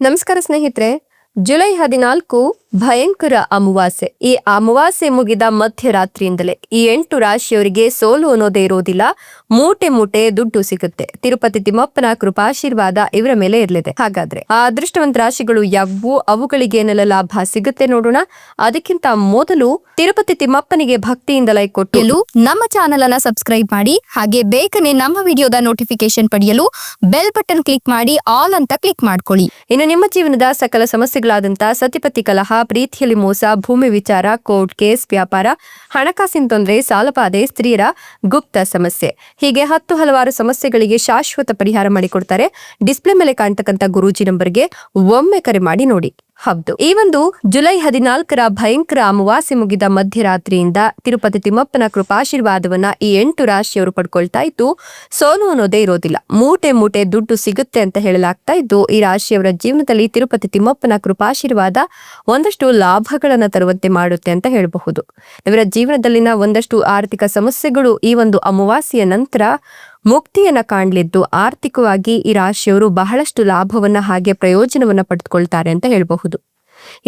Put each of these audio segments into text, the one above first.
ನಮಸ್ಕಾರ ಸ್ನೇಹಿತರೆ. ಜುಲೈ 14 ಭಯಂಕರ ಅಮಾವಾಸ್ಯೆ. ಈ ಅಮಾವಾಸ್ಯೆ ಮುಗಿದ ಮಧ್ಯರಾತ್ರಿಯಿಂದಲೇ ಈ 8 ರಾಶಿಯವರಿಗೆ ಸೋಲು ಅನ್ನೋದೇ ಇರೋದಿಲ್ಲ. ಮೂಟೆ ಮೂಟೆ ದುಡ್ಡು ಸಿಗುತ್ತೆ. ತಿರುಪತಿ ತಿಮ್ಮಪ್ಪನ ಕೃಪಾಶೀರ್ವಾದ ಇವರ ಮೇಲೆ ಇರಲಿದೆ. ಹಾಗಾದ್ರೆ ಆ ಅದೃಷ್ಟವಂತ ರಾಶಿಗಳು ಯಾವುವು, ಅವುಗಳಿಗೆ ಏನೆಲ್ಲ ಲಾಭ ಸಿಗುತ್ತೆ ನೋಡೋಣ. ಅದಕ್ಕಿಂತ ಮೊದಲು ತಿರುಪತಿ ತಿಮ್ಮಪ್ಪನಿಗೆ ಭಕ್ತಿಯಿಂದ ಲೈಕ್ ಕೊಟ್ಟು ನಮ್ಮ ಚಾನೆಲ್ ಅನ್ನ ಸಬ್ಸ್ಕ್ರೈಬ್ ಮಾಡಿ, ಹಾಗೆ ಬೇಗನೆ ನಮ್ಮ ವಿಡಿಯೋದ ನೋಟಿಫಿಕೇಶನ್ ಪಡೆಯಲು ಬೆಲ್ ಬಟನ್ ಕ್ಲಿಕ್ ಮಾಡಿ ಆಲ್ ಅಂತ ಕ್ಲಿಕ್ ಮಾಡ್ಕೊಳ್ಳಿ. ಇನ್ನು ನಿಮ್ಮ ಜೀವನದ ಸಕಲ ಸಮಸ್ಯೆಗಳಾದಂತ ಸತಿಪತಿ ಕಲಹ, ಪ್ರೀತಿಯಲ್ಲಿ ಮೋಸ, ಭೂಮಿ ವಿಚಾರ, ಕೋರ್ಟ್ ಕೇಸ್, ವ್ಯಾಪಾರ, ಹಣಕಾಸಿನ ತೊಂದರೆ, ಸಾಲಬಾಧೆ, ಸ್ತ್ರೀಯರ ಗುಪ್ತ ಸಮಸ್ಯೆ, ಹೀಗೆ ಹಲವಾರು ಸಮಸ್ಯೆಗಳಿಗೆ ಶಾಶ್ವತ ಪರಿಹಾರ ಮಾಡಿಕೊಡ್ತಾರೆ. ಡಿಸ್ಪ್ಲೇ ಮೇಲೆ ಕಾಣ್ತಕ್ಕಂಥ ಗುರೂಜಿ ನಂಬರ್ಗೆ ಒಮ್ಮೆ ಕರೆ ಮಾಡಿ ನೋಡಿ. ಹೌದು, ಈ ಒಂದು ಜುಲೈ 14 ಭಯಂಕರ ಅಮಾವಾಸ್ಯೆ ಮುಗಿದ ಮಧ್ಯರಾತ್ರಿಯಿಂದ ತಿರುಪತಿ ತಿಮ್ಮಪ್ಪನ ಕೃಪಾಶೀರ್ವಾದವನ್ನ ಈ 8 ರಾಶಿಯವರು ಪಡ್ಕೊಳ್ತಾ ಇದ್ದು, ಸೋಲು ಅನ್ನೋದೇ ಇರೋದಿಲ್ಲ. ಮೂಟೆ ಮೂಟೆ ದುಡ್ಡು ಸಿಗುತ್ತೆ ಅಂತ ಹೇಳಲಾಗ್ತಾ ಇದ್ದು, ಈ ರಾಶಿಯವರ ಜೀವನದಲ್ಲಿ ತಿರುಪತಿ ತಿಮ್ಮಪ್ಪನ ಕೃಪಾಶೀರ್ವಾದ ಒಂದಷ್ಟು ಲಾಭಗಳನ್ನ ತರುವಂತೆ ಮಾಡುತ್ತೆ ಅಂತ ಹೇಳಬಹುದು. ಇವರ ಜೀವನದಲ್ಲಿನ ಒಂದಷ್ಟು ಆರ್ಥಿಕ ಸಮಸ್ಯೆಗಳು ಈ ಒಂದು ಅಮಾವಾಸ್ಯೆಯ ನಂತರ ಮುಕ್ತಿಯನ್ನ ಕಾಣಲಿದ್ದು, ಆರ್ಥಿಕವಾಗಿ ಈ ರಾಶಿಯವರು ಬಹಳಷ್ಟು ಲಾಭವನ್ನ ಹಾಗೆ ಪ್ರಯೋಜನವನ್ನ ಪಡೆದುಕೊಳ್ತಾರೆ ಅಂತ ಹೇಳಬಹುದು.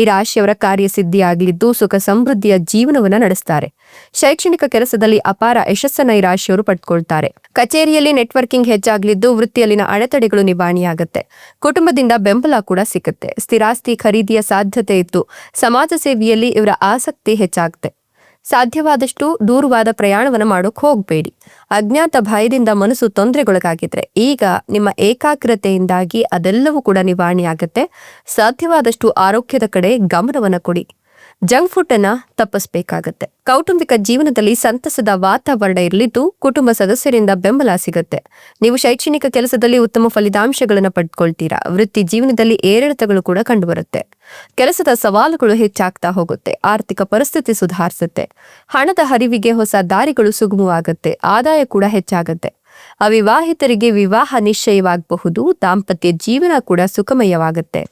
ಈ ರಾಶಿಯವರ ಕಾರ್ಯಸಿದ್ಧಿ ಆಗಲಿದ್ದು, ಸುಖ ಸಮೃದ್ಧಿಯ ಜೀವನವನ್ನ ನಡೆಸ್ತಾರೆ. ಶೈಕ್ಷಣಿಕ ಕೆಲಸದಲ್ಲಿ ಅಪಾರ ಯಶಸ್ಸನ್ನ ಈ ರಾಶಿಯವರು ಪಡೆದುಕೊಳ್ತಾರೆ. ಕಚೇರಿಯಲ್ಲಿ ನೆಟ್ವರ್ಕಿಂಗ್ ಹೆಚ್ಚಾಗಲಿದ್ದು, ವೃತ್ತಿಯಲ್ಲಿನ ಅಡೆತಡೆಗಳು ನಿವಾರಣೆಯಾಗುತ್ತೆ. ಕುಟುಂಬದಿಂದ ಬೆಂಬಲ ಕೂಡ ಸಿಗುತ್ತೆ. ಸ್ಥಿರಾಸ್ತಿ ಖರೀದಿಯ ಸಾಧ್ಯತೆ ಇದ್ದು, ಸಮಾಜ ಸೇವೆಯಲ್ಲಿ ಇವರ ಆಸಕ್ತಿ ಹೆಚ್ಚಾಗುತ್ತೆ. ಸಾಧ್ಯವಾದಷ್ಟು ದೂರವಾದ ಪ್ರಯಾಣವನ್ನ ಮಾಡೋಕ್ ಹೋಗಬೇಡಿ. ಅಜ್ಞಾತ ಭಯದಿಂದ ಮನಸ್ಸು ತೊಂದರೆಗೊಳಗಾಗಿದ್ರೆ ಈಗ ನಿಮ್ಮ ಏಕಾಗ್ರತೆಯಿಂದಾಗಿ ಅದೆಲ್ಲವೂ ಕೂಡ ನಿವಾರಣೆಯಾಗುತ್ತೆ. ಸಾಧ್ಯವಾದಷ್ಟು ಆರೋಗ್ಯದ ಕಡೆ ಗಮನವನ್ನ ಕೊಡಿ. ಜಂಕ್ ಫುಡ್ ಅನ್ನ ತಪ್ಪಿಸಬೇಕಾಗತ್ತೆ. ಕೌಟುಂಬಿಕ ಜೀವನದಲ್ಲಿ ಸಂತಸದ ವಾತಾವರಣ ಇರಲಿದ್ದು, ಕುಟುಂಬ ಸದಸ್ಯರಿಂದ ಬೆಂಬಲ ಸಿಗುತ್ತೆ. ನೀವು ಶೈಕ್ಷಣಿಕ ಕೆಲಸದಲ್ಲಿ ಉತ್ತಮ ಫಲಿತಾಂಶಗಳನ್ನು ಪಡೆದುಕೊಳ್ತೀರಾ. ವೃತ್ತಿ ಜೀವನದಲ್ಲಿ ಏರಿಳಿತಗಳು ಕೂಡ ಕಂಡುಬರುತ್ತೆ. ಕೆಲಸದ ಸವಾಲುಗಳು ಹೆಚ್ಚಾಗ್ತಾ ಹೋಗುತ್ತೆ. ಆರ್ಥಿಕ ಪರಿಸ್ಥಿತಿ ಸುಧಾರಿಸುತ್ತೆ. ಹಣದ ಹರಿವಿಗೆ ಹೊಸ ದಾರಿಗಳು ಸುಗಮವಾಗುತ್ತೆ. ಆದಾಯ ಕೂಡ ಹೆಚ್ಚಾಗುತ್ತೆ. ಅವಿವಾಹಿತರಿಗೆ ವಿವಾಹ ನಿಶ್ಚಯವಾಗಬಹುದು. ದಾಂಪತ್ಯ ಜೀವನ ಕೂಡ ಸುಖಮಯವಾಗುತ್ತೆ.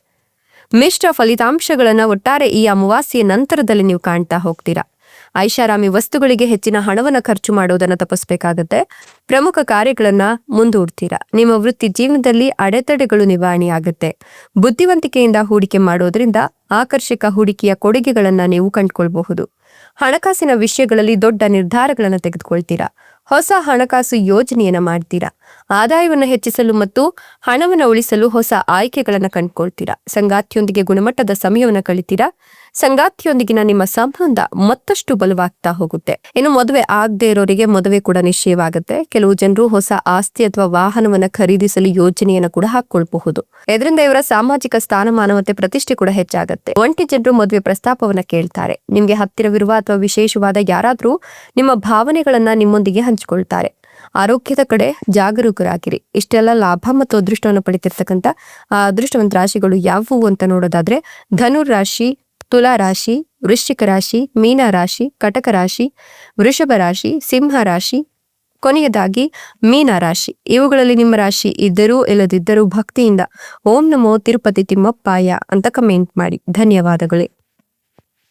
ಮಿಶ್ರ ಫಲಿತಾಂಶಗಳನ್ನ ಒಟ್ಟಾರೆ ಈ ಅಮಾವಾಸ್ಯೆಯ ನಂತರದಲ್ಲಿ ನೀವು ಕಾಣ್ತಾ ಹೋಗ್ತೀರಾ. ಐಷಾರಾಮಿ ವಸ್ತುಗಳಿಗೆ ಹೆಚ್ಚಿನ ಹಣವನ್ನ ಖರ್ಚು ಮಾಡೋದನ್ನ ತಪ್ಪಿಸಬೇಕಾಗತ್ತೆ. ಪ್ರಮುಖ ಕಾರ್ಯಗಳನ್ನ ಮುಂದೂಡ್ತೀರಾ. ನಿಮ್ಮ ವೃತ್ತಿ ಜೀವನದಲ್ಲಿ ಅಡೆತಡೆಗಳು ನಿವಾರಣೆಯಾಗುತ್ತೆ. ಬುದ್ಧಿವಂತಿಕೆಯಿಂದ ಹೂಡಿಕೆ ಮಾಡೋದ್ರಿಂದ ಆಕರ್ಷಕ ಹೂಡಿಕೆಯ ಕೊಡುಗೆಗಳನ್ನ ನೀವು ಕಂಡುಕೊಳ್ಬಹುದು. ಹಣಕಾಸಿನ ವಿಷಯಗಳಲ್ಲಿ ದೊಡ್ಡ ನಿರ್ಧಾರಗಳನ್ನು ತೆಗೆದುಕೊಳ್ತೀರಾ. ಹೊಸ ಹಣಕಾಸು ಯೋಜನೆಯನ್ನ ಮಾಡ್ತೀರಾ. ಆದಾಯವನ್ನು ಹೆಚ್ಚಿಸಲು ಮತ್ತು ಹಣವನ್ನು ಉಳಿಸಲು ಹೊಸ ಆಯ್ಕೆಗಳನ್ನು ಕಂಡುಕೊಳ್ತೀರಾ. ಸಂಗಾತಿಯೊಂದಿಗೆ ಗುಣಮಟ್ಟದ ಸಮಯವನ್ನು ಕಳಿತೀರಾ. ಸಂಗಾತಿಯೊಂದಿಗಿನ ನಿಮ್ಮ ಸಂಬಂಧ ಮತ್ತಷ್ಟು ಬಲವಾಗ್ತಾ ಹೋಗುತ್ತೆ. ಇನ್ನು ಮದುವೆ ಆಗದೆ ಇರೋರಿಗೆ ಮದುವೆ ಕೂಡ ನಿಶ್ಚಯವಾಗುತ್ತೆ. ಕೆಲವು ಜನರು ಹೊಸ ಆಸ್ತಿ ಅಥವಾ ವಾಹನವನ್ನ ಖರೀದಿಸಲು ಯೋಜನೆಯನ್ನು ಕೂಡ ಹಾಕೊಳ್ಬಹುದು. ಇದರಿಂದ ಇವರ ಸಾಮಾಜಿಕ ಸ್ಥಾನಮಾನ ಮತ್ತೆ ಪ್ರತಿಷ್ಠೆ ಕೂಡ ಹೆಚ್ಚಾಗುತ್ತೆ. ಒಂಟಿ ಜನರು ಮದುವೆ ಪ್ರಸ್ತಾಪವನ್ನ ಕೇಳ್ತಾರೆ. ನಿಮ್ಗೆ ಹತ್ತಿರವಿರುವ ಅಥವಾ ವಿಶೇಷವಾದ ಯಾರಾದ್ರೂ ನಿಮ್ಮ ಭಾವನೆಗಳನ್ನ ನಿಮ್ಮೊಂದಿಗೆ ಹಂಚಿಕೊಳ್ತಾರೆ. ಆರೋಗ್ಯದ ಕಡೆ ಜಾಗರೂಕರಾಗಿರಿ. ಇಷ್ಟೆಲ್ಲ ಲಾಭ ಮತ್ತು ಅದೃಷ್ಟವನ್ನು ಪಡಿತಿರ್ತಕ್ಕಂಥ ಆ ಅದೃಷ್ಟವಂತ ರಾಶಿಗಳು ಯಾವುವು ಅಂತ ನೋಡೋದಾದ್ರೆ, ಧನುರ್ ರಾಶಿ, ತುಲಾ ರಾಶಿ, ವೃಶ್ಚಿಕ ರಾಶಿ, ಮೀನ ರಾಶಿ, ಕಟಕ ರಾಶಿ, ವೃಷಭ ರಾಶಿ, ಸಿಂಹ ರಾಶಿ, ಕೊನೆಯದಾಗಿ ಮೀನ ರಾಶಿ. ಇವುಗಳಲ್ಲಿ ನಿಮ್ಮ ರಾಶಿ ಇದ್ದರೂ ಇಲ್ಲದಿದ್ದರೂ ಭಕ್ತಿಯಿಂದ ಓಂ ನಮೋ ತಿರುಪತಿ ತಿಮ್ಮಪ್ಪಾಯ ಅಂತ ಕಮೆಂಟ್ ಮಾಡಿ. ಧನ್ಯವಾದಗಳೇ.